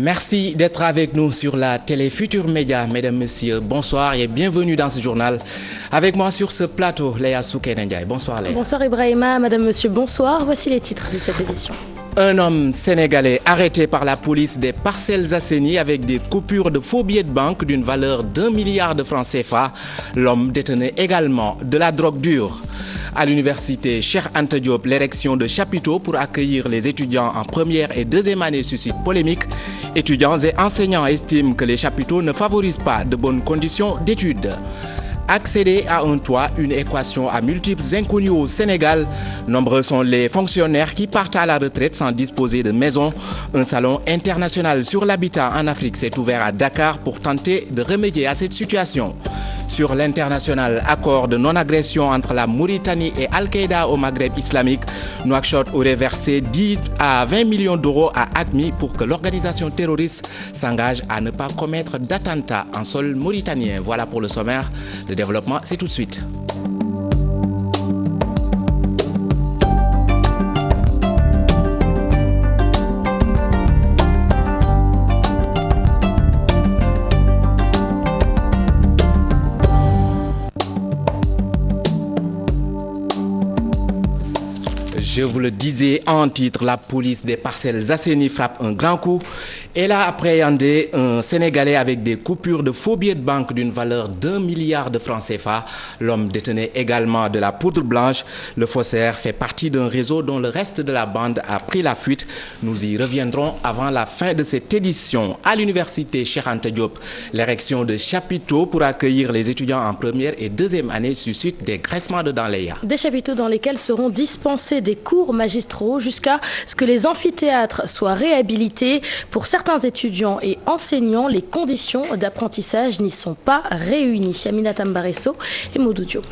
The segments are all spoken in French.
Merci d'être avec nous sur la télé Futur Média. Mesdames, Messieurs, bonsoir et bienvenue dans ce journal. Avec moi sur ce plateau, Léa Soukenendiaï. Bonsoir Léa. Bonsoir Ibrahima, Madame, Monsieur, bonsoir. Voici les titres de cette édition. Un homme sénégalais arrêté par la police des Parcelles Assainies avec des coupures de faux billets de banque d'une valeur d'1 milliard de francs CFA. L'homme détenait également de la drogue dure. À l'université Cheikh Anta Diop, l'érection de chapiteaux pour accueillir les étudiants en première et deuxième année suscite polémique. Étudiants et enseignants estiment que les chapiteaux ne favorisent pas de bonnes conditions d'études. Accéder à un toit, une équation à multiples inconnus au Sénégal. Nombreux sont les fonctionnaires qui partent à la retraite sans disposer de maison. Un salon international sur l'habitat en Afrique s'est ouvert à Dakar pour tenter de remédier à cette situation. Sur l'international accord de non-agression entre la Mauritanie et Al-Qaïda au Maghreb islamique, Nouakchott aurait versé 10 à 20 millions d'euros à AQMI pour que l'organisation terroriste s'engage à ne pas commettre d'attentats en sol mauritanien. Voilà pour le sommaire. Le développement, c'est tout de suite. Je vous le disais en titre, la police des Parcelles Assainies frappe un grand coup. Elle a appréhendé un Sénégalais avec des coupures de faux billets de banque d'une valeur d'1 milliard de francs CFA. L'homme détenait également de la poudre blanche. Le faussaire fait partie d'un réseau dont le reste de la bande a pris la fuite. Nous y reviendrons avant la fin de cette édition. À l'université Cheikh Anta Diop, l'érection de chapiteaux pour accueillir les étudiants en première et deuxième année suscite des graissements de dents, Léa. Des chapiteaux dans lesquels seront dispensés des cours magistraux jusqu'à ce que les amphithéâtres soient réhabilités. Pour certains étudiants et enseignants, les conditions d'apprentissage n'y sont pas réunies. Aminata Mbaresso et Modou Diop.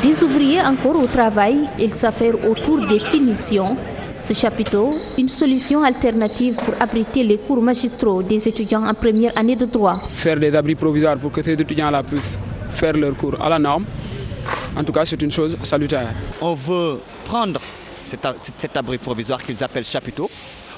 Des ouvriers encore au travail, ils s'affairent autour des finitions. Ce chapiteau, une solution alternative pour abriter les cours magistraux des étudiants en première année de droit. Faire des abris provisoires pour que ces étudiants-là puissent faire leurs cours à la norme. En tout cas, c'est une chose salutaire. On veut prendre cet abri provisoire qu'ils appellent chapiteau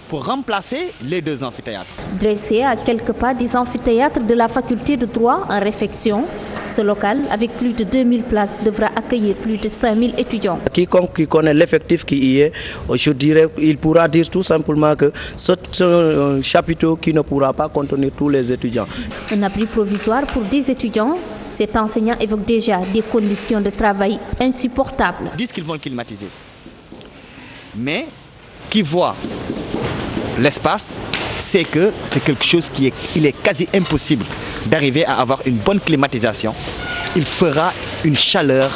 pour remplacer les deux amphithéâtres. Dressé à quelques pas des amphithéâtres de la faculté de droit en réfection, ce local, avec plus de 2000 places, devra accueillir plus de 5000 étudiants. Quiconque qui connaît l'effectif qui y est, je dirais, il pourra dire tout simplement que c'est un chapiteau qui ne pourra pas contenir tous les étudiants. Un abri provisoire pour des étudiants. Cet enseignant évoque déjà des conditions de travail insupportables. Ils disent qu'ils vont le climatiser. Mais qui voit l'espace, c'est que c'est quelque chose il est quasi impossible d'arriver à avoir une bonne climatisation. Il fera une chaleur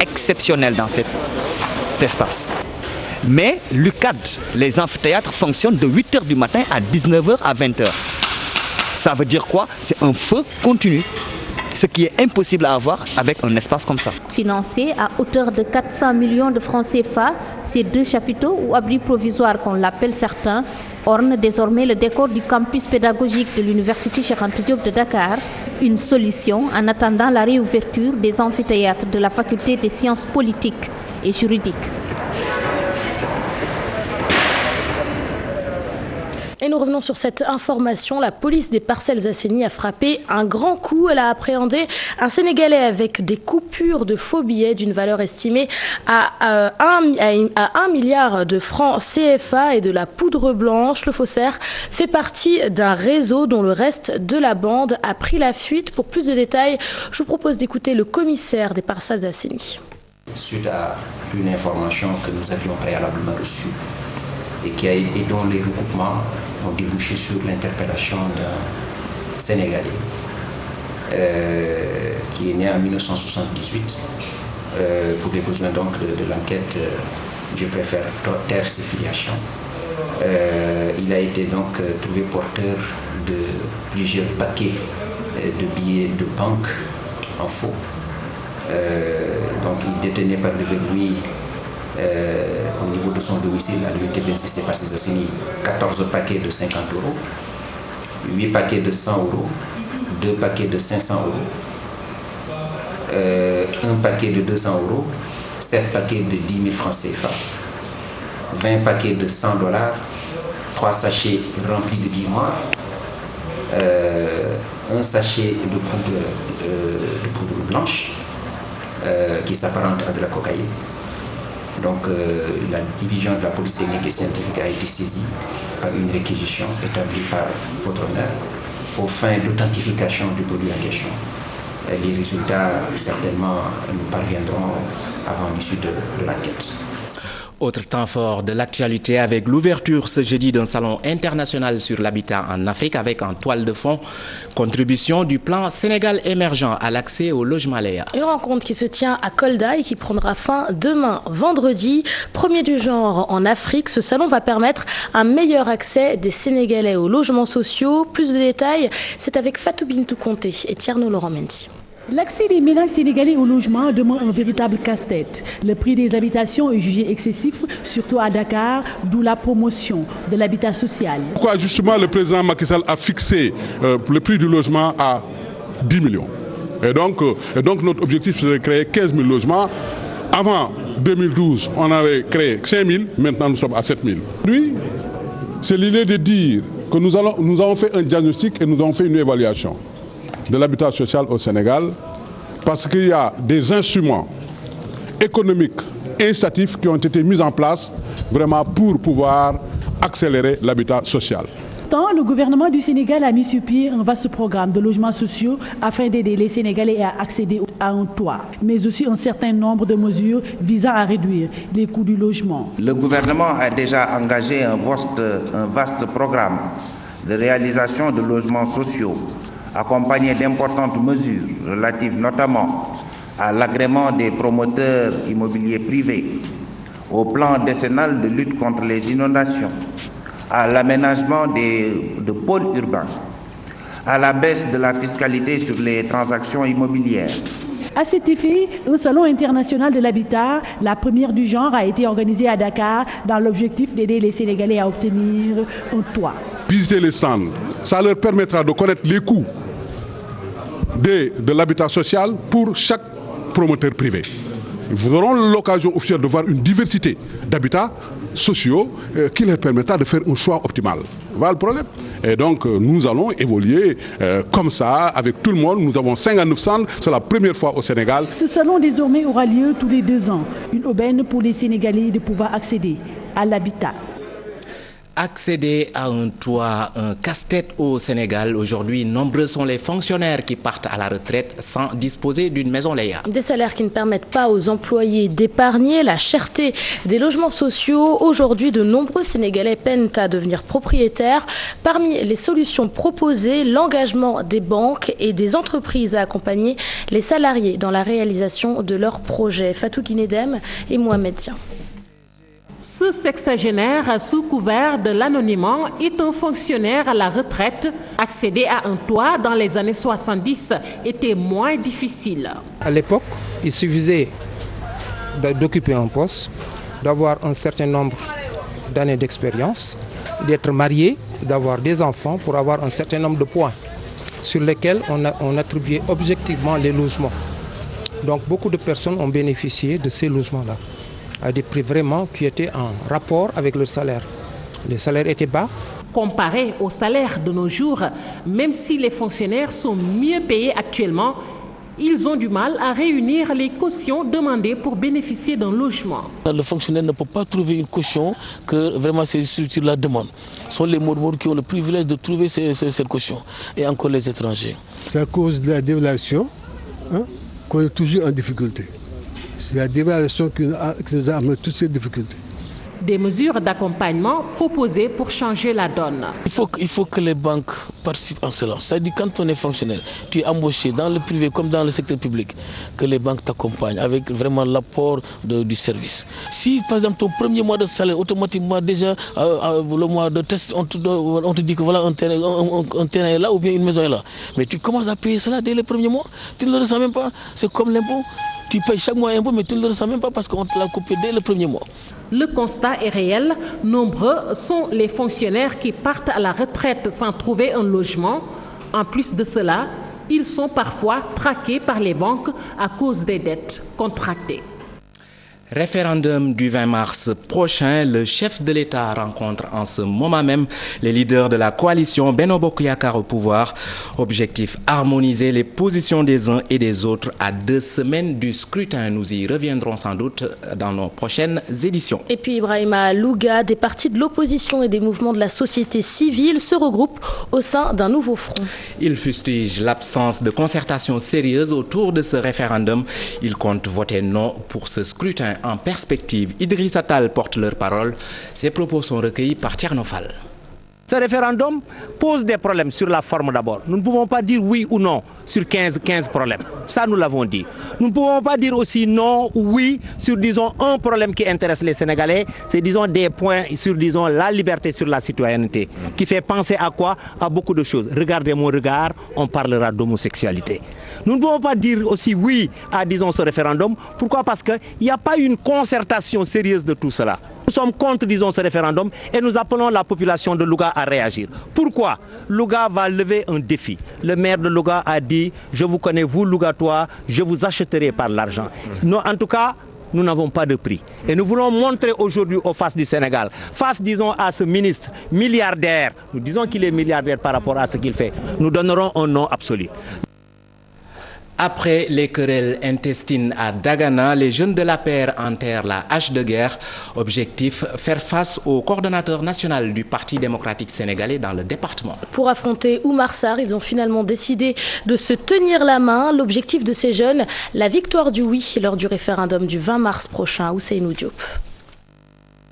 exceptionnelle dans cet espace. Mais l'UCAD, les amphithéâtres fonctionnent de 8h du matin à 19h à 20h. Ça veut dire quoi? C'est un feu continu. Ce qui est impossible à avoir avec un espace comme ça. Financé à hauteur de 400 millions de francs CFA, ces deux chapiteaux ou abris provisoires, qu'on l'appelle certains, ornent désormais le décor du campus pédagogique de l'université Cheikh Anta Diop de Dakar. Une solution en attendant la réouverture des amphithéâtres de la faculté des sciences politiques et juridiques. Et nous revenons sur cette information. La police des Parcelles Assainies a frappé un grand coup. Elle a appréhendé un Sénégalais avec des coupures de faux billets d'une valeur estimée à 1 milliard de francs CFA et de la poudre blanche. Le faussaire fait partie d'un réseau dont le reste de la bande a pris la fuite. Pour plus de détails, je vous propose d'écouter le commissaire des Parcelles Assainies. Suite à une information que nous avions préalablement reçue et dont les recoupements ont débouché sur l'interpellation d'un Sénégalais qui est né en 1978 pour les besoins donc de l'enquête, je préfère taire ses filiations. Il a été donc trouvé porteur de plusieurs paquets de billets de banque en faux. Donc il détenait par devers lui au niveau de son domicile à l'unité 26 des Parcelles Assainies 14 paquets de 50 euros, 8 paquets de 100 euros, 2 paquets de 500 euros, un paquet de 200 euros, 7 paquets de 10 000 francs CFA, 20 paquets de $100, 3 sachets remplis de billes noires, un sachet de poudre blanche qui s'apparente à de la cocaïne. Donc la division de la police technique et scientifique a été saisie par une réquisition établie par votre honneur aux fins d'authentification du produit en question. Les résultats certainement nous parviendront avant l'issue de l'enquête. Autre temps fort de l'actualité avec l'ouverture ce jeudi d'un salon international sur l'habitat en Afrique avec en toile de fond contribution du plan Sénégal émergent à l'accès au logement Léa. Une rencontre qui se tient à Kolda et qui prendra fin demain vendredi. Premier du genre en Afrique, ce salon va permettre un meilleur accès des Sénégalais aux logements sociaux. Plus de détails, c'est avec Fatou Bintou Conté et Tierno Laurent Mendy. L'accès des ménages sénégalais au logement demeure un véritable casse-tête. Le prix des habitations est jugé excessif, surtout à Dakar, d'où la promotion de l'habitat social. Pourquoi justement le président Macky Sall a fixé le prix du logement à 10 millions. Et donc notre objectif c'est de créer 15 000 logements. Avant 2012, on avait créé 5 000, maintenant nous sommes à 7 000. Lui, c'est l'idée de dire que nous avons fait un diagnostic et nous avons fait une évaluation de l'habitat social au Sénégal parce qu'il y a des instruments économiques incitatifs qui ont été mis en place vraiment pour pouvoir accélérer l'habitat social. Tant le gouvernement du Sénégal a mis sur pied un vaste programme de logements sociaux afin d'aider les Sénégalais à accéder à un toit, mais aussi un certain nombre de mesures visant à réduire les coûts du logement. Le gouvernement a déjà engagé un vaste programme de réalisation de logements sociaux accompagné d'importantes mesures relatives notamment à l'agrément des promoteurs immobiliers privés, au plan décennal de lutte contre les inondations, à l'aménagement de pôles urbains, à la baisse de la fiscalité sur les transactions immobilières. À cet effet, un salon international de l'habitat, la première du genre, a été organisé à Dakar dans l'objectif d'aider les Sénégalais à obtenir un toit. Visiter les stands, ça leur permettra de connaître les coûts de l'habitat social pour chaque promoteur privé. Ils auront l'occasion aussi de voir une diversité d'habitats sociaux qui leur permettra de faire un choix optimal. Voilà le problème. Et donc nous allons évoluer comme ça avec tout le monde. Nous avons 59 stands, c'est la première fois au Sénégal. Ce salon désormais aura lieu tous les 2 ans. Une aubaine pour les Sénégalais de pouvoir accéder à l'habitat. Accéder à un toit, un casse-tête au Sénégal. Aujourd'hui, nombreux sont les fonctionnaires qui partent à la retraite sans disposer d'une maison Léa. Des salaires qui ne permettent pas aux employés d'épargner, la cherté des logements sociaux. Aujourd'hui, de nombreux Sénégalais peinent à devenir propriétaires. Parmi les solutions proposées, l'engagement des banques et des entreprises à accompagner les salariés dans la réalisation de leurs projets. Fatou Guinedem et Mohamed Dian. Ce sexagénaire, sous couvert de l'anonymat, est un fonctionnaire à la retraite. Accéder à un toit dans les années 70 était moins difficile. À l'époque, il suffisait d'occuper un poste, d'avoir un certain nombre d'années d'expérience, d'être marié, d'avoir des enfants pour avoir un certain nombre de points sur lesquels on attribuait objectivement les logements. Donc beaucoup de personnes ont bénéficié de ces logements-là, à des prix vraiment qui étaient en rapport avec leur salaire. Les salaires étaient bas. Comparé aux salaires de nos jours, même si les fonctionnaires sont mieux payés actuellement, ils ont du mal à réunir les cautions demandées pour bénéficier d'un logement. Le fonctionnaire ne peut pas trouver une caution que vraiment c'est sur la demande. Ce sont les morts qui ont le privilège de trouver cette caution, et encore les étrangers. C'est à cause de la dévaluation qu'on est toujours en difficulté. C'est la dévaluation qui nous a amené toutes ces difficultés. Des mesures d'accompagnement proposées pour changer la donne. Il faut que les banques participent en cela. C'est-à-dire quand on est fonctionnaire, tu es embauché dans le privé comme dans le secteur public, que les banques t'accompagnent avec vraiment l'apport du service. Si par exemple ton premier mois de salaire, automatiquement déjà le mois de test, on te dit que voilà un terrain est là ou bien une maison est là. Mais tu commences à payer cela dès les premiers mois, tu ne le ressens même pas. C'est comme l'impôt. Tu payes chaque mois un peu, mais tu ne le ressens même pas parce qu'on te l'a coupé dès le premier mois. Le constat est réel. Nombreux sont les fonctionnaires qui partent à la retraite sans trouver un logement. En plus de cela, ils sont parfois traqués par les banques à cause des dettes contractées. Référendum du 20 mars prochain, le chef de l'État rencontre en ce moment même les leaders de la coalition Benno Bokk Yakaar au pouvoir. Objectif, harmoniser les positions des uns et des autres à 2 semaines du scrutin. Nous y reviendrons sans doute dans nos prochaines éditions. Et puis Ibrahima, Louga, des partis de l'opposition et des mouvements de la société civile se regroupent au sein d'un nouveau front. Ils fustigent l'absence de concertation sérieuse autour de ce référendum. Ils comptent voter non pour ce scrutin en perspective. Idrissa Tall porte leur parole. Ces propos sont recueillis par Thierno Fall. Ce référendum pose des problèmes sur la forme d'abord. Nous ne pouvons pas dire oui ou non sur 15 problèmes. Ça, nous l'avons dit. Nous ne pouvons pas dire aussi non ou oui sur, disons, un problème qui intéresse les Sénégalais. C'est, disons, des points sur, disons, la liberté, sur la citoyenneté. Qui fait penser à quoi? À beaucoup de choses. Regardez mon regard, on parlera d'homosexualité. Nous ne pouvons pas dire aussi oui à, disons, ce référendum. Pourquoi? Parce qu'il n'y a pas une concertation sérieuse de tout cela. Nous sommes contre, disons, ce référendum et nous appelons la population de Louga à réagir. Pourquoi? Louga va lever un défi. Le maire de Louga a dit « Je vous connais, vous, Lougatois, je vous achèterai par l'argent. » En tout cas, nous n'avons pas de prix. Et nous voulons montrer aujourd'hui aux faces du Sénégal, face, disons, à ce ministre milliardaire, nous disons qu'il est milliardaire par rapport à ce qu'il fait, nous donnerons un non absolu. Après les querelles intestines à Dagana, les jeunes de l'APR enterrent la hache de guerre. Objectif, faire face au coordonnateur national du Parti démocratique sénégalais dans le département. Pour affronter Oumar Sarr, ils ont finalement décidé de se tenir la main. L'objectif de ces jeunes, la victoire du oui lors du référendum du 20 mars prochain. Ousseynou Diop.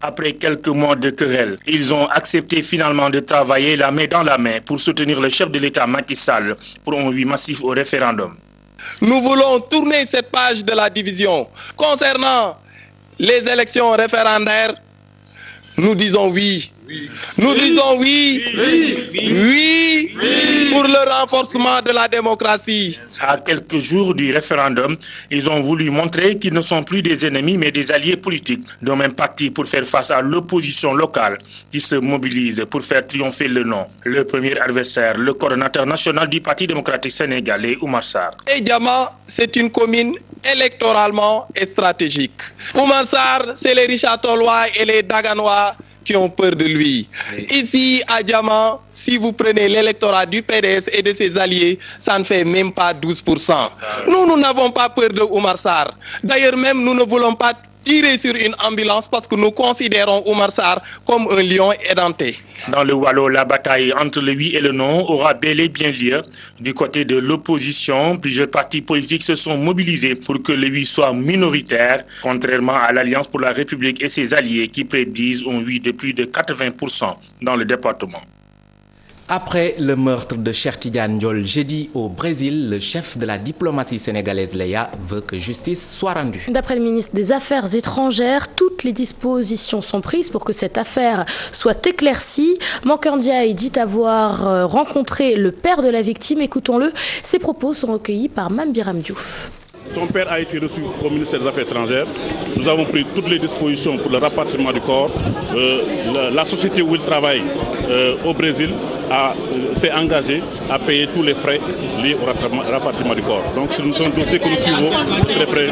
Après quelques mois de querelles, ils ont accepté finalement de travailler la main dans la main pour soutenir le chef de l'État Macky Sall pour un oui massif au référendum. Nous voulons tourner cette page de la division. Concernant les élections référendaires, nous disons oui. Nous disons oui. Oui pour le renforcement de la démocratie. À quelques jours du référendum, ils ont voulu montrer qu'ils ne sont plus des ennemis mais des alliés politiques d'un même parti pour faire face à l'opposition locale qui se mobilise pour faire triompher le non. Le premier adversaire, le coordonnateur national du Parti démocratique sénégalais, Oumar Sarr. Diama, c'est une commune électoralement et stratégique. Oumar Sarr, c'est les Richard Tollois et les Daganois qui ont peur de lui. Ici, à Diama, si vous prenez l'électorat du PDS et de ses alliés, ça ne fait même pas 12%. Nous n'avons pas peur de Oumar Sarr. D'ailleurs, même, nous ne voulons pas tirer sur une ambulance parce que nous considérons Oumar Sarr comme un lion édenté. Dans le Wallo, la bataille entre le oui et le non aura bel et bien lieu. Du côté de l'opposition, plusieurs partis politiques se sont mobilisés pour que le oui soit minoritaire, contrairement à l'Alliance pour la République et ses alliés qui prédisent un oui de plus de 80% dans le département. Après le meurtre de Cheikh Tidiane Diol jeudi au Brésil, le chef de la diplomatie sénégalaise Leya veut que justice soit rendue. D'après le ministre des Affaires étrangères, toutes les dispositions sont prises pour que cette affaire soit éclaircie. Mankeur Ndiaye dit avoir rencontré le père de la victime. Écoutons-le. Ses propos sont recueillis par Mame Biram Diouf. Son père a été reçu au ministère des Affaires étrangères. Nous avons pris toutes les dispositions pour le rapatriement du corps. La société où il travaille au Brésil s'est engagée à payer tous les frais liés au rapatriement du corps. Donc c'est un dossier que nous suivons très près.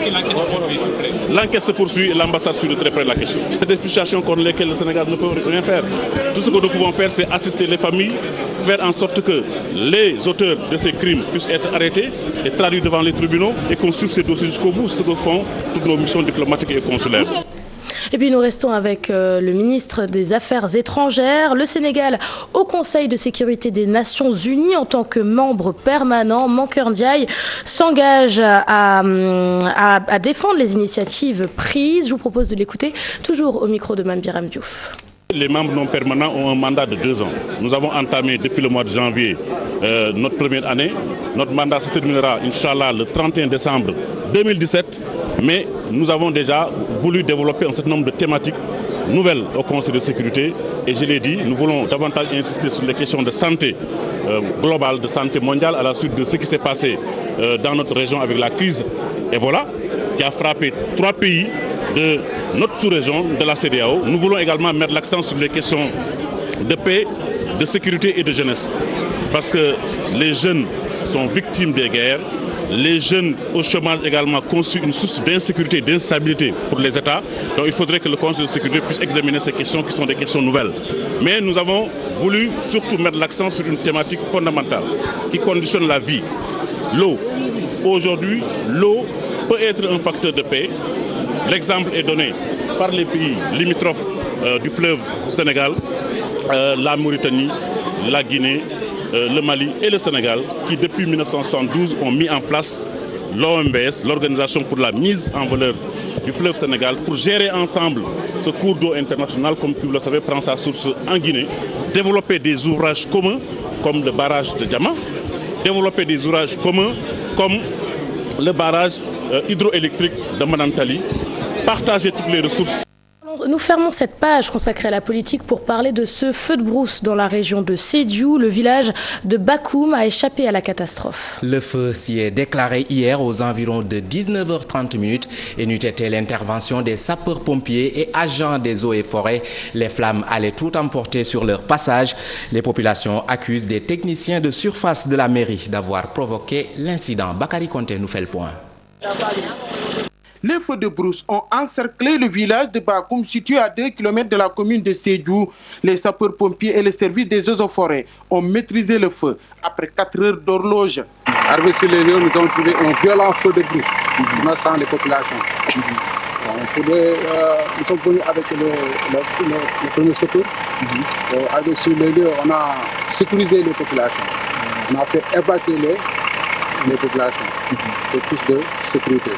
L'enquête se poursuit et l'ambassade suit de très près la question. C'est des situations contre lesquelles le Sénégal ne peut rien faire. Tout ce que nous pouvons faire, c'est assister les familles, faire en sorte que les auteurs de ces crimes puissent être arrêtés et traduits devant les tribunaux et qu'on suive ces dossiers jusqu'au bout, ce que font toutes nos missions diplomatiques et consulaires. Et puis nous restons avec le ministre des Affaires étrangères. Le Sénégal au Conseil de sécurité des Nations Unies en tant que membre permanent. Mankeur Ndiaye s'engage à défendre les initiatives prises. Je vous propose de l'écouter toujours au micro de Mame Biram Diouf. Les membres non permanents ont un mandat de 2 ans. Nous avons entamé depuis le mois de janvier notre première année. Notre mandat se terminera, Inch'Allah, le 31 décembre 2017. Mais nous avons déjà voulu développer un certain nombre de thématiques nouvelles au Conseil de sécurité. Et je l'ai dit, nous voulons davantage insister sur les questions de santé globale, de santé mondiale, à la suite de ce qui s'est passé dans notre région avec la crise Ebola, qui a frappé 3 pays de notre sous-région, de la CEDEAO. Nous voulons également mettre l'accent sur les questions de paix, de sécurité et de jeunesse. Parce que les jeunes sont victimes des guerres Les jeunes au chômage également constituent une source d'insécurité, d'instabilité pour les États. Donc il faudrait que le Conseil de sécurité puisse examiner ces questions qui sont des questions nouvelles. Mais nous avons voulu surtout mettre l'accent sur une thématique fondamentale qui conditionne la vie. L'eau. Aujourd'hui, l'eau peut être un facteur de paix. L'exemple est donné par les pays limitrophes du fleuve Sénégal, la Mauritanie, la Guinée, le Mali et le Sénégal, qui depuis 1972 ont mis en place l'OMBS, l'Organisation pour la mise en valeur du fleuve Sénégal, pour gérer ensemble ce cours d'eau international, comme vous le savez, prend sa source en Guinée, développer des ouvrages communs comme le barrage de Diama, développer des ouvrages communs comme le barrage hydroélectrique de Manantali, partager toutes les ressources. Nous fermons cette page consacrée à la politique pour parler de ce feu de brousse dans la région de Sédhiou. Le village de Bakoum a échappé à la catastrophe. Le feu s'y est déclaré hier aux environs de 19h30 et n'eût été l'intervention des sapeurs-pompiers et agents des eaux et forêts. Les flammes allaient tout emporter sur leur passage. Les populations accusent des techniciens de surface de la mairie d'avoir provoqué l'incident. Bakary Konté nous fait le point. Les feux de brousse ont encerclé le village de Bakoum, situé à 2 km de la commune de Sédhiou. Les sapeurs-pompiers et le service des eaux et forêts ont maîtrisé le feu après 4 heures d'horloge. Arrivé sur les lieux, nous avons trouvé un violent feu de brousse, menaçant les populations. Nous sommes venus avec le premier secours. Arrivé sur les lieux, on a sécurisé les populations. On a fait évacuer les populations pour plus de sécurité.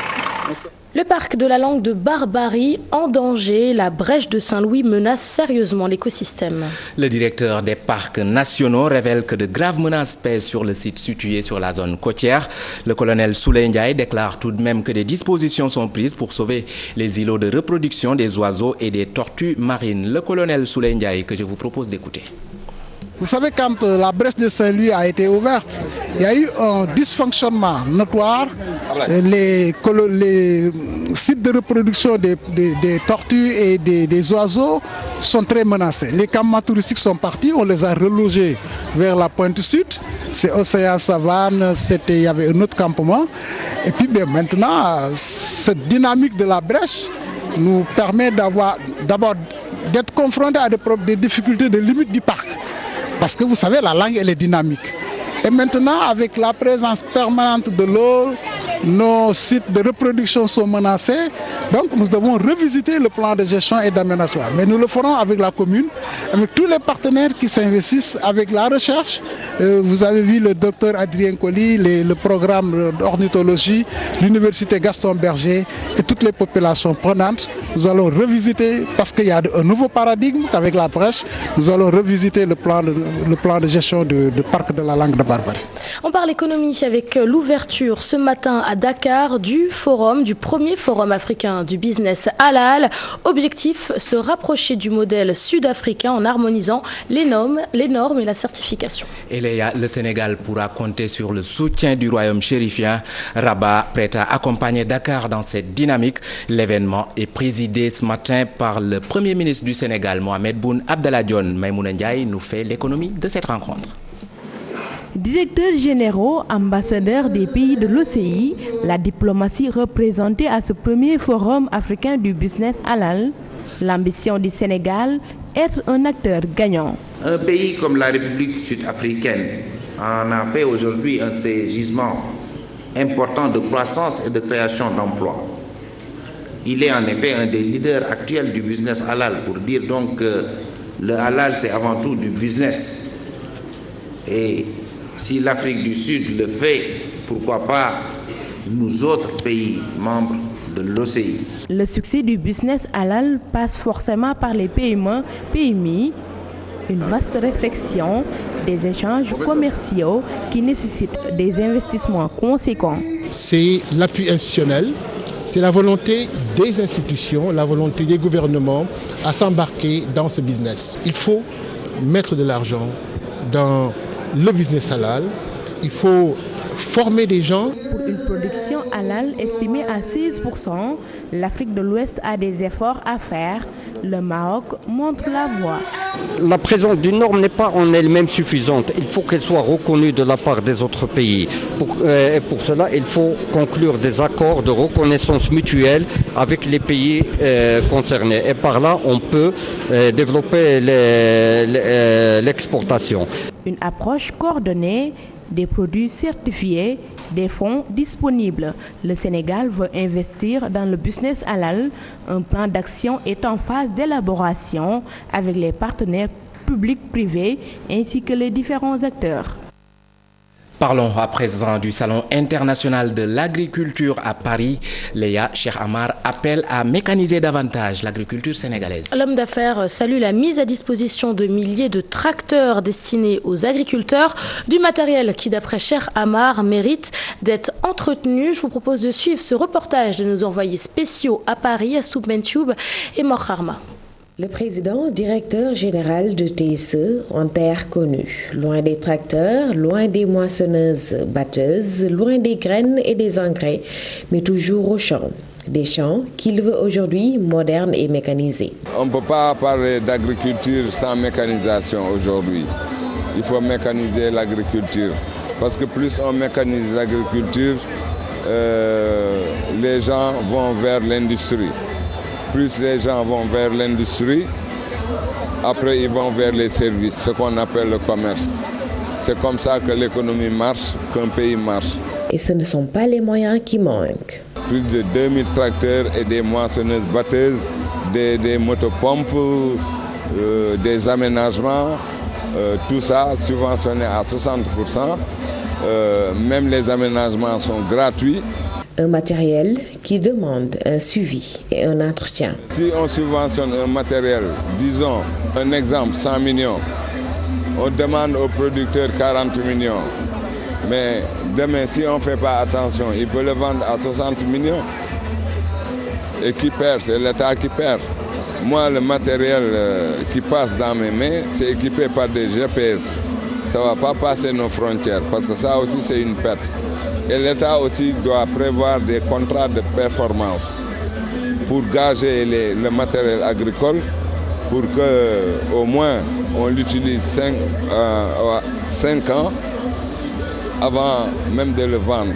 Le parc de la langue de Barbarie en danger. La brèche de Saint-Louis menace sérieusement l'écosystème. Le directeur des parcs nationaux révèle que de graves menaces pèsent sur le site situé sur la zone côtière. Le colonel Souley Ndiaye déclare tout de même que des dispositions sont prises pour sauver les îlots de reproduction des oiseaux et des tortues marines. Le colonel Souley Ndiaye que je vous propose d'écouter. Vous savez, quand la brèche de Saint-Louis a été ouverte, il y a eu un dysfonctionnement notoire. Les sites de reproduction des tortues et des oiseaux sont très menacés. Les campements touristiques sont partis, on les a relogés vers la pointe sud. C'est Océan Savane, il y avait un autre campement. Et puis maintenant, cette dynamique de la brèche nous permet d'abord d'être confrontés à des difficultés de limite du parc. Parce que vous savez, la langue, elle est dynamique. Et maintenant, avec la présence permanente de l'eau, nos sites de reproduction sont menacés. Donc, nous devons revisiter le plan de gestion et d'aménagement. Mais nous le ferons avec la commune, avec tous les partenaires qui s'investissent, avec la recherche. Vous avez vu le docteur Adrien Colli, le programme d'ornithologie, l'université Gaston Berger et toutes les populations prenantes. Nous allons revisiter, parce qu'il y a un nouveau paradigme avec la brèche, nous allons revisiter le plan de gestion du parc de la langue de Barbarie. On parle économie avec l'ouverture ce matin à Dakar du premier forum africain du business halal. Objectif, se rapprocher du modèle sud-africain en harmonisant les normes et la certification. Et le Sénégal pourra compter sur le soutien du royaume chérifien. Rabat prêt à accompagner Dakar dans cette dynamique. L'événement est présidé ce matin par le Premier ministre du Sénégal, Mohamed Boun Abdallah Dionne. Maïmouna Ndiaye nous fait l'économie de cette rencontre. Directeurs généraux, ambassadeurs des pays de l'OCI, la diplomatie représentée à ce premier forum africain du business halal, l'ambition du Sénégal, être un acteur gagnant. Un pays comme la République sud-africaine en a fait aujourd'hui un de ses gisements importants de croissance et de création d'emplois. Il est en effet un des leaders actuels du business halal, pour dire donc que le halal c'est avant tout du business. Et si l'Afrique du Sud le fait, pourquoi pas nous autres pays membres de l'OCI. Le succès du business halal passe forcément par les PME, PMI, une vaste réflexion, des échanges commerciaux qui nécessitent des investissements conséquents. C'est l'appui institutionnel, c'est la volonté des institutions, la volonté des gouvernements à s'embarquer dans ce business. Il faut mettre de l'argent dans le business halal, il faut former des gens. Pour une production halal estimée à 16%, l'Afrique de l'Ouest a des efforts à faire. Le Maroc montre la voie. La présence d'une norme n'est pas en elle-même suffisante. Il faut qu'elle soit reconnue de la part des autres pays. Pour cela, il faut conclure des accords de reconnaissance mutuelle avec les pays concernés. Et par là, on peut développer l'exportation. Une approche coordonnée, des produits certifiés, des fonds disponibles. Le Sénégal veut investir dans le business halal. Un plan d'action est en phase d'élaboration avec les partenaires publics, privés ainsi que les différents acteurs. Parlons à présent du Salon international de l'agriculture à Paris. Léa Cheikh Amar appelle à mécaniser davantage l'agriculture sénégalaise. L'homme d'affaires salue la mise à disposition de milliers de tracteurs destinés aux agriculteurs, du matériel qui, d'après Cheikh Amar, mérite d'être entretenu. Je vous propose de suivre ce reportage de nos envoyés spéciaux à Paris, Assoub Menchoub et Mor Harma. Le président directeur général de TSE en terre connue, loin des tracteurs, loin des moissonneuses-batteuses, loin des graines et des engrais, mais toujours au champ. Des champs qu'il veut aujourd'hui modernes et mécanisés. On ne peut pas parler d'agriculture sans mécanisation aujourd'hui. Il faut mécaniser l'agriculture. Parce que plus on mécanise l'agriculture, les gens vont vers l'industrie. Plus les gens vont vers l'industrie, après ils vont vers les services, ce qu'on appelle le commerce. C'est comme ça que l'économie marche, qu'un pays marche. Et ce ne sont pas les moyens qui manquent. Plus de 2000 tracteurs et des moissonneuses batteuses, des motopompes, des aménagements, tout ça subventionné à 60%. Même les aménagements sont gratuits. Un matériel qui demande un suivi et un entretien. Si on subventionne un matériel, disons un exemple, 100 millions, on demande au producteur 40 millions. Mais demain, si on ne fait pas attention, il peut le vendre à 60 millions. Et qui perd? C'est l'État qui perd. Moi, le matériel qui passe dans mes mains, c'est équipé par des GPS. Ça ne va pas passer nos frontières, parce que ça aussi, c'est une perte. Et l'État aussi doit prévoir des contrats de performance pour gager le matériel agricole pour qu'au moins on l'utilise 5 ans avant même de le vendre.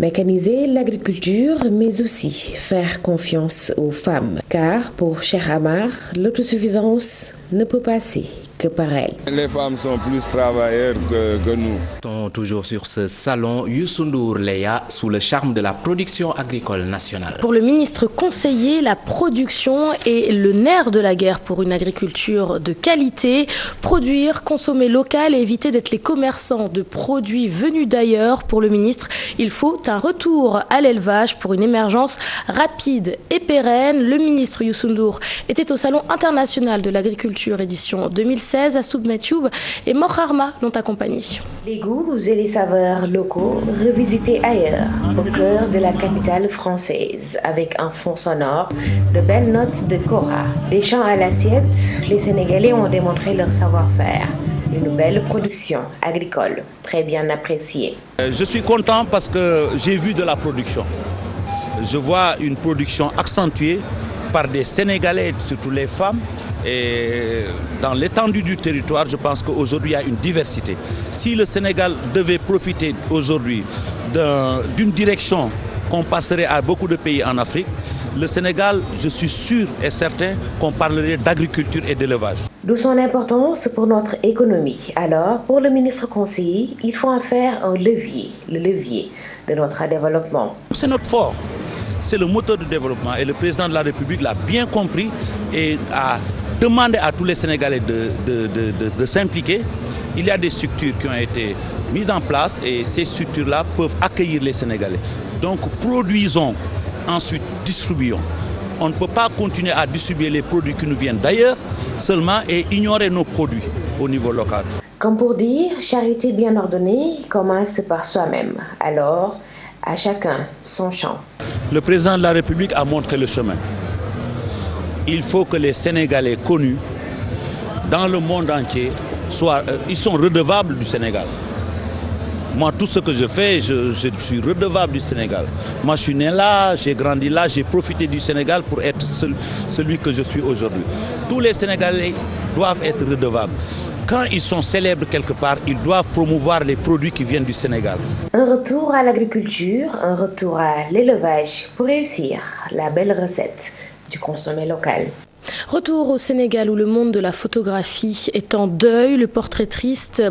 Mécaniser l'agriculture, mais aussi faire confiance aux femmes. Car pour Cheikh Amar, l'autosuffisance ne peut passer que par elles. Les femmes sont plus travailleurs que nous. Restons toujours sur ce salon Youssou Ndour, Léa, sous le charme de la production agricole nationale. Pour le ministre conseiller, la production est le nerf de la guerre pour une agriculture de qualité. Produire, consommer local et éviter d'être les commerçants de produits venus d'ailleurs. Pour le ministre, il faut un retour à l'élevage pour une émergence rapide et pérenne. Le ministre Youssou Ndour était au Salon international de l'agriculture édition 2016. Assoub Menchoub et Mor Harma l'ont accompagné. Les goûts et les saveurs locaux revisités ailleurs, au cœur de la capitale française, avec un fond sonore de belles notes de kora. Des chants à l'assiette, les Sénégalais ont démontré leur savoir-faire. Une belle production agricole, très bien appréciée. Je suis content parce que j'ai vu de la production. Je vois une production accentuée par des Sénégalais, surtout les femmes. Et dans l'étendue du territoire, je pense qu'aujourd'hui, il y a une diversité. Si le Sénégal devait profiter aujourd'hui d'une direction qu'on passerait à beaucoup de pays en Afrique, le Sénégal, je suis sûr et certain qu'on parlerait d'agriculture et d'élevage. D'où son importance pour notre économie. Alors, pour le ministre conseiller, il faut en faire un levier, le levier de notre développement. C'est notre fort. C'est le moteur du développement et le président de la République l'a bien compris et a demandé à tous les Sénégalais de s'impliquer. Il y a des structures qui ont été mises en place et ces structures-là peuvent accueillir les Sénégalais. Donc produisons, ensuite distribuons. On ne peut pas continuer à distribuer les produits qui nous viennent d'ailleurs seulement et ignorer nos produits au niveau local. Comme pour dire, charité bien ordonnée commence par soi-même. Alors, à chacun son champ. Le président de la République a montré le chemin. Il faut que les Sénégalais connus dans le monde entier ils sont redevables du Sénégal. Moi, tout ce que je fais, je suis redevable du Sénégal. Moi, je suis né là, j'ai grandi là, j'ai profité du Sénégal pour être celui que je suis aujourd'hui. Tous les Sénégalais doivent être redevables. Quand ils sont célèbres quelque part, ils doivent promouvoir les produits qui viennent du Sénégal. Un retour à l'agriculture, un retour à l'élevage pour réussir la belle recette du consommé local. Retour au Sénégal où le monde de la photographie est en deuil. Le portraitiste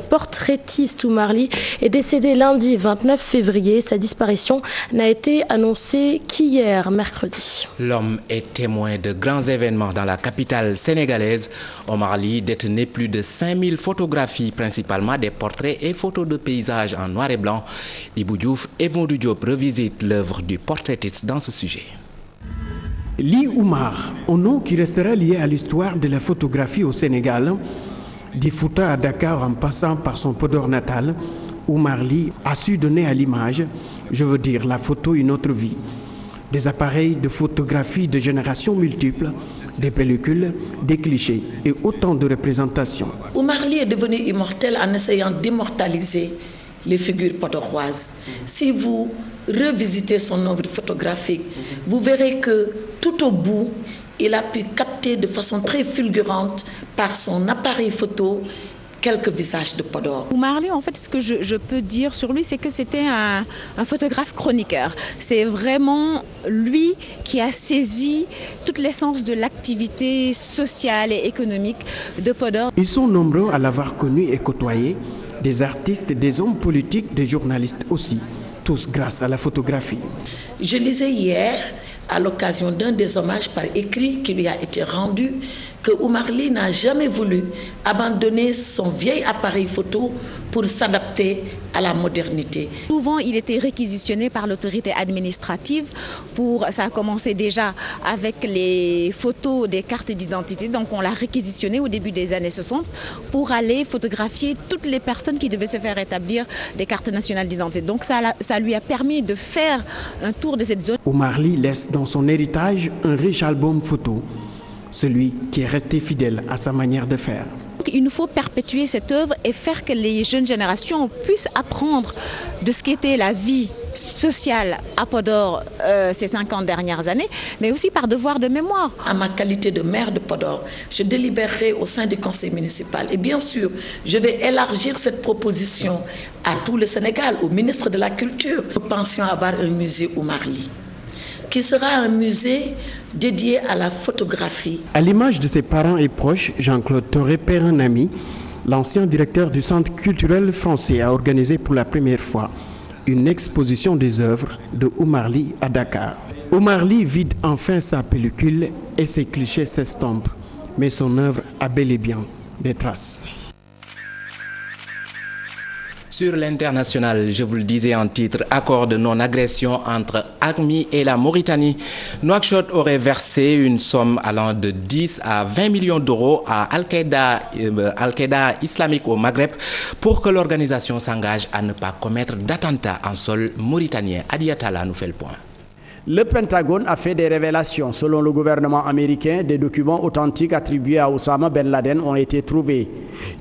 Oumar Ly est décédé lundi 29 février. Sa disparition n'a été annoncée qu'hier, mercredi. L'homme est témoin de grands événements dans la capitale sénégalaise. Oumar Ly détenait plus de 5000 photographies, principalement des portraits et photos de paysages en noir et blanc. Ibou Diouf et Modou Diop revisitent l'œuvre du portraitiste dans ce sujet. Ly Oumar, un nom qui restera lié à l'histoire de la photographie au Sénégal. Des Fouta à Dakar en passant par son Podor natal, Oumar Ly a su donner à l'image, je veux dire la photo, une autre vie. Des appareils de photographie de générations multiples, des pellicules, des clichés et autant de représentations. Oumar Ly est devenu immortel en essayant d'immortaliser les figures podoroises. Si vous revisitez son œuvre photographique, vous verrez que tout au bout, il a pu capter de façon très fulgurante par son appareil photo quelques visages de Podor. Oumar Ly, en fait, ce que je peux dire sur lui, c'est que c'était un photographe chroniqueur. C'est vraiment lui qui a saisi toute l'essence de l'activité sociale et économique de Podor. Ils sont nombreux à l'avoir connu et côtoyé, des artistes, des hommes politiques, des journalistes aussi, tous grâce à la photographie. Je lisais hier, à l'occasion d'un des hommages par écrit qui lui a été rendu, que Oumar Ly n'a jamais voulu abandonner son vieil appareil photo pour s'adapter à la modernité. Souvent, il était réquisitionné par l'autorité administrative. Ça a commencé déjà avec les photos des cartes d'identité. Donc, on l'a réquisitionné au début des années 60 pour aller photographier toutes les personnes qui devaient se faire établir des cartes nationales d'identité. Donc, ça lui a permis de faire un tour de cette zone. Oumar Ly laisse dans son héritage un riche album photo, celui qui est resté fidèle à sa manière de faire. Il nous faut perpétuer cette œuvre et faire que les jeunes générations puissent apprendre de ce qu'était la vie sociale à Podor ces 50 dernières années, mais aussi par devoir de mémoire. À ma qualité de maire de Podor, je délibérerai au sein du conseil municipal. Et bien sûr, je vais élargir cette proposition à tout le Sénégal, au ministre de la Culture. Nous pensions avoir un musée Oumar Ly, qui sera un musée dédié à la photographie. À l'image de ses parents et proches, Jean-Claude Toré, père un ami, l'ancien directeur du Centre culturel français, a organisé pour la première fois une exposition des œuvres de Oumar Ly à Dakar. Oumar Ly vide enfin sa pellicule et ses clichés s'estompent, mais son œuvre a bel et bien des traces. Sur l'international, je vous le disais en titre, accord de non-agression entre AQMI et la Mauritanie. Nouakchott aurait versé une somme allant de 10 à 20 millions d'euros à Al-Qaïda islamique au Maghreb pour que l'organisation s'engage à ne pas commettre d'attentats en sol mauritanien. Adi Atala nous fait le point. Le Pentagone a fait des révélations. Selon le gouvernement américain, des documents authentiques attribués à Osama Ben Laden ont été trouvés.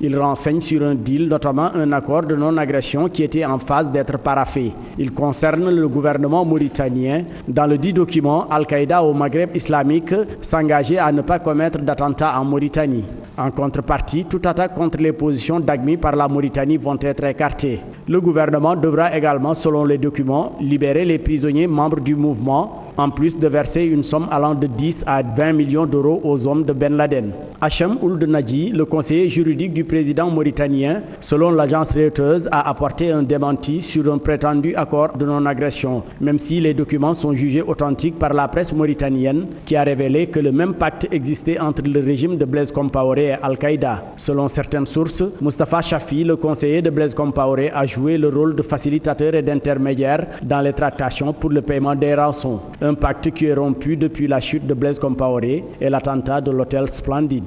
Ils renseignent sur un deal, notamment un accord de non-agression qui était en phase d'être paraphé. Il concerne le gouvernement mauritanien. Dans le dit document, Al-Qaïda au Maghreb islamique s'engageait à ne pas commettre d'attentats en Mauritanie. En contrepartie, toute attaque contre les positions d'AQMI par la Mauritanie vont être écartées. Le gouvernement devra également, selon les documents, libérer les prisonniers membres du mouvement, en plus de verser une somme allant de 10 à 20 millions d'euros aux hommes de Ben Laden. Hachem Ould Nadji, le conseiller juridique du président mauritanien, selon l'agence Reuters, a apporté un démenti sur un prétendu accord de non-agression, même si les documents sont jugés authentiques par la presse mauritanienne, qui a révélé que le même pacte existait entre le régime de Blaise Compaoré et Al-Qaïda. Selon certaines sources, Moustapha Chafi, le conseiller de Blaise Compaoré, a joué le rôle de facilitateur et d'intermédiaire dans les tractations pour le paiement des rançons. Un pacte qui est rompu depuis la chute de Blaise Compaoré et l'attentat de l'hôtel Splendid.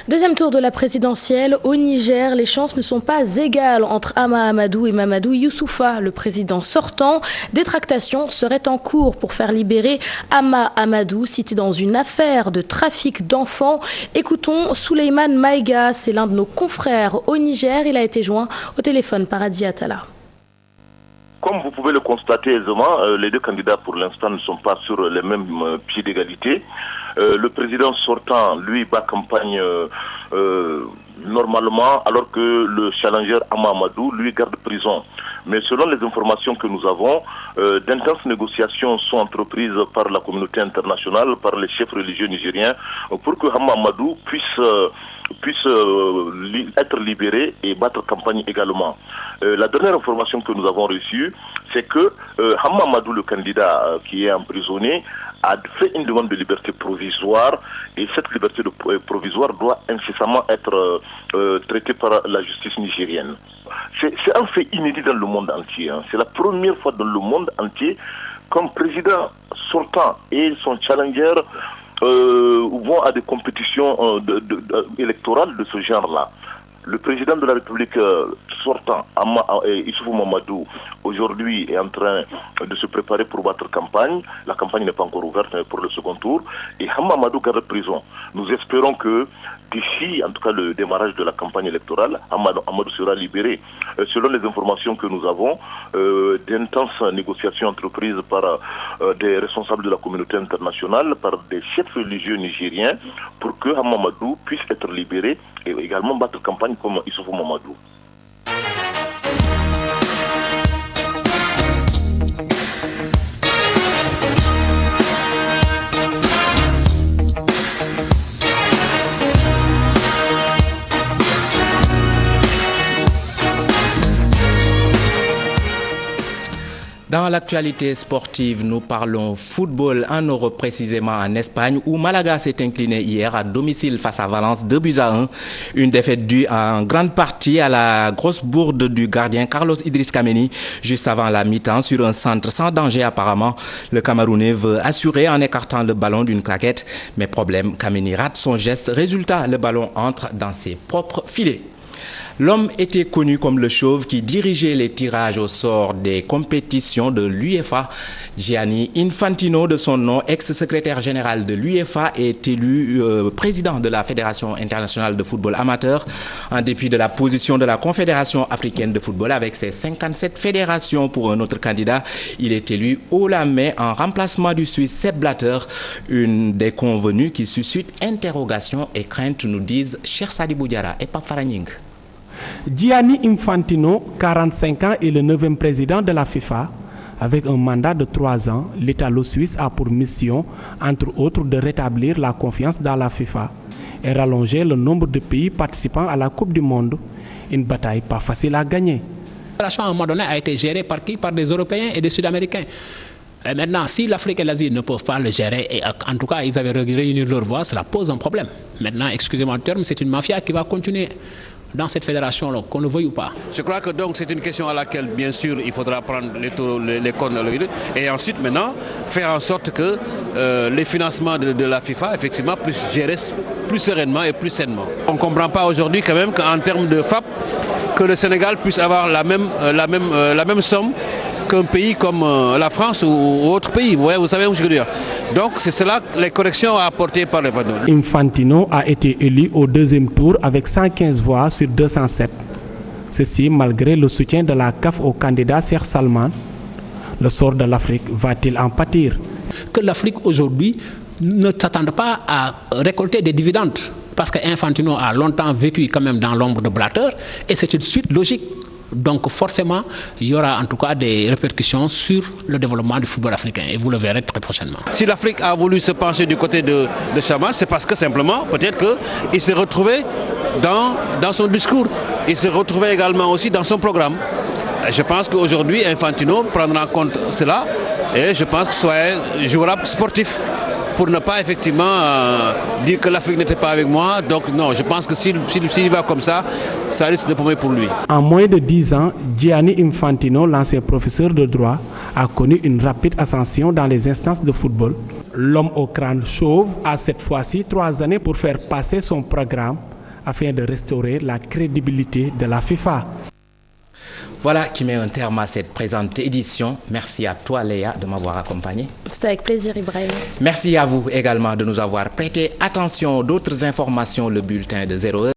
Deuxième tour de la présidentielle. Au Niger, les chances ne sont pas égales entre Hama Amadou et Mamadou Youssoufa, le président sortant. Des tractations seraient en cours pour faire libérer Hama Amadou, cité dans une affaire de trafic d'enfants. Écoutons Souleymane Maïga, c'est l'un de nos confrères au Niger. Il a été joint au téléphone par Adi Atala. comme vous pouvez le constater aisément, les deux candidats pour l'instant ne sont pas sur les mêmes pieds d'égalité. Le président sortant, lui, bat campagne normalement, alors que le challenger Hama Amadou, lui, garde prison. Mais selon les informations que nous avons, d'intenses négociations sont entreprises par la communauté internationale, par les chefs religieux nigériens, pour que Hama Amadou puisse être libéré et battre campagne également. La dernière information que nous avons reçue, c'est que Hama Amadou, le candidat qui est emprisonné, a fait une demande de liberté provisoire, et cette liberté provisoire doit incessamment être traitée par la justice nigérienne. C'est un fait inédit dans le monde entier. C'est la première fois dans le monde entier qu'un président sortant et son challenger vont à des compétitions électorales de ce genre-là. Le président de la République sortant, Issoufou Mamadou, aujourd'hui est en train de se préparer pour battre campagne. La campagne n'est pas encore ouverte pour le second tour. Et Hama Amadou garde prison. Nous espérons que d'ici, en tout cas le démarrage de la campagne électorale, Amadou sera libéré. Selon les informations que nous avons, d'intenses négociations entreprises par des responsables de la communauté internationale, par des chefs religieux nigériens, pour que Hama Amadou puisse être libéré et également battre campagne comme Issoufou Mamadou. Dans l'actualité sportive, nous parlons football en Europe, précisément en Espagne, où Malaga s'est incliné hier à domicile face à Valence 2-1. Une défaite due en grande partie à la grosse bourde du gardien Carlos Idriss Kameni juste avant la mi-temps sur un centre sans danger apparemment. Le Camerounais veut assurer en écartant le ballon d'une claquette, mais problème, Kameni rate son geste. Résultat, le ballon entre dans ses propres filets. L'homme était connu comme le chauve qui dirigeait les tirages au sort des compétitions de l'UEFA. Gianni Infantino, de son nom, ex-secrétaire général de l'UEFA, est élu président de la Fédération internationale de football amateur. En dépit de la position de la Confédération africaine de football avec ses 57 fédérations pour un autre candidat, il est élu haut la main en remplacement du Suisse Sepp Blatter. Une des convenues qui suscite interrogations et craintes, nous disent Cheikh Sadibou Diarra et Pape Faragning. Gianni Infantino, 45 ans, est le 9e président de la FIFA. Avec un mandat de 3 ans, l'Italo-Suisse a pour mission, entre autres, de rétablir la confiance dans la FIFA et rallonger le nombre de pays participant à la Coupe du Monde. Une bataille pas facile à gagner. La fédération, à un moment donné, a été gérée par qui? Par des Européens et des Sud-Américains. Et maintenant, si l'Afrique et l'Asie ne peuvent pas le gérer, et en tout cas, ils avaient réuni leur voix, cela pose un problème. Maintenant, excusez-moi le terme, c'est une mafia qui va continuer dans cette fédération-là, qu'on le veuille ou pas. Je crois que donc c'est une question à laquelle, bien sûr, il faudra prendre les cornes et ensuite, maintenant, faire en sorte que les financements de la FIFA, effectivement, puissent gérer plus sereinement et plus sainement. On ne comprend pas aujourd'hui, quand même, qu'en termes de FAP, que le Sénégal puisse avoir la même somme qu'un pays comme la France ou autre pays. Vous savez où je veux dire. Donc c'est cela les corrections apportées par les Vadons. Infantino a été élu au 2e tour avec 115 voix sur 207. Ceci malgré le soutien de la CAF au candidat Cheikh Salman. Le sort de l'Afrique va-t-il en pâtir? Que l'Afrique aujourd'hui ne s'attende pas à récolter des dividendes. Parce qu'Infantino a longtemps vécu quand même dans l'ombre de Blatter et c'est une suite logique. Donc forcément, il y aura en tout cas des répercussions sur le développement du football africain et vous le verrez très prochainement. Si l'Afrique a voulu se pencher du côté de Chamal, c'est parce que simplement, peut-être qu'il s'est retrouvé dans son discours. Il s'est retrouvé également aussi dans son programme. Je pense qu'aujourd'hui, Infantino prendra en compte cela et je pense qu'il jouera sportif. Pour ne pas effectivement dire que l'Afrique n'était pas avec moi. Donc non, je pense que s'il va comme ça risque de paumer pour lui. En moins de 10 ans, Gianni Infantino, l'ancien professeur de droit, a connu une rapide ascension dans les instances de football. L'homme au crâne chauve a cette fois-ci 3 années pour faire passer son programme afin de restaurer la crédibilité de la FIFA. Voilà qui met un terme à cette présente édition. Merci à toi Léa de m'avoir accompagné. C'était avec plaisir Ibrahim. Merci à vous également de nous avoir prêté attention. D'autres informations, le bulletin de 0h.